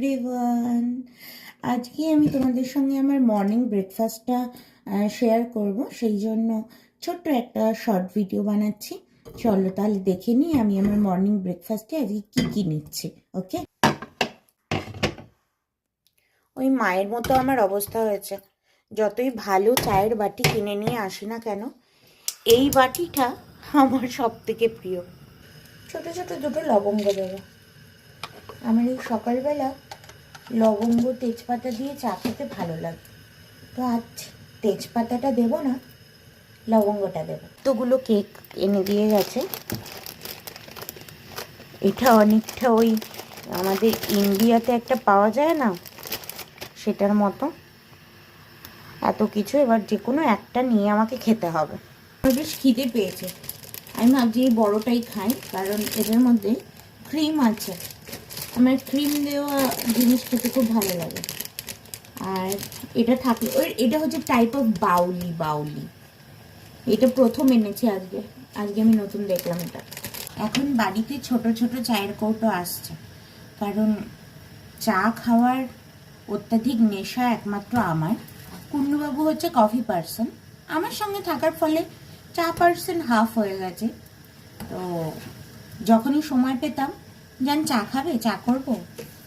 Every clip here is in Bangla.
এভরিওয়ান, আজকে আমি তোমাদের সঙ্গে আমার মর্নিং ব্রেকফাস্টটা শেয়ার করব। সেই জন্য ছোট্ট একটা শর্ট ভিডিও বানাচ্ছি। চলো তাহলে দেখে নিই আমি আমার মর্নিং ব্রেকফাস্টে আজকে কী কী নিচ্ছি। ওকে, ওই মায়ের মতো আমার অবস্থা হয়েছে। যতই ভালো চায়ের বাটি কিনে নিয়ে আসি না কেন, এই বাটিটা আমার সব থেকে প্রিয়। ছোট ছোট দুটো লবঙ্গ দেবো। আমার এই সকালবেলা লবঙ্গ তেজপাতা দিয়ে চা খেতে ভালো লাগে, তো আজ তেজপাতাটা দেব না, লবঙ্গটা দেব। তোগুলো কেক এনে দিয়ে গেছে। এটা অনেকটা ওই আমাদের ইন্ডিয়াতে একটা পাওয়া যায় না, সেটার মতো এত কিছু। এবার যে কোনো একটা নিয়ে আমাকে খেতে হবে। আমার বেশ খিদে পেয়েছে, আমি ভাবছি এই বড়োটাই খাই, কারণ এটার মধ্যে ক্রিম আছে। আমার ক্রিম দেওয়া জিনিস খেতে খুব ভালো লাগে। আর এটা থাকলে এটা হচ্ছে টাইপ অফ বাউলি। এটা প্রথম এনেছি আজকে আমি নতুন দেখলাম এটা। এখন বাড়িতে ছোট ছোট চায়ের কৌটো আসছে, কারণ চা খাওয়ার অত্যাধিক নেশা একমাত্র আমার। কুন্ডুবাবু হচ্ছে কফি পার্সন, আমার সঙ্গে থাকার ফলে চা পার্সন হাফ হয়ে গেছে। তো যখনই সময় পেতাম, যান চা খাবে, চা করবো,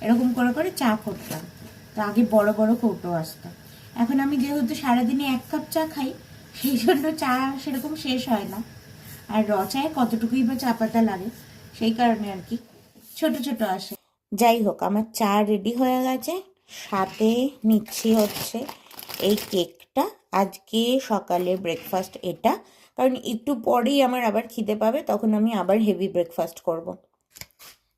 এরকম করে করে চা করতাম। তো আগে বড় বড় কৌটো আসতো। এখন আমি যেহেতু সারাদিনে 1 কাপ চা খাই, সেই জন্য চা সেরকম শেষ হয় না। আর চায়ে কতটুকুই বা চা পাতা লাগে, সেই কারণে আর কি ছোট ছোট আসে। যাই হোক, আমার চা রেডি হয়ে গেছে। সাথে নিচ্ছি হচ্ছে এই কেকটা। আজকে সকালে ব্রেকফাস্ট এটা, কারণ একটু পরেই আমার আবার খিদে পাবে, তখন আমি আবার হেভি ব্রেকফাস্ট করব।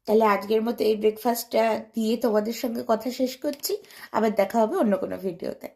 তাহলে আজকের মতো এই ব্রেকফাস্টটা দিয়ে তোমাদের সঙ্গে কথা শেষ করছি। আবার দেখা হবে অন্য কোনো ভিডিওতে।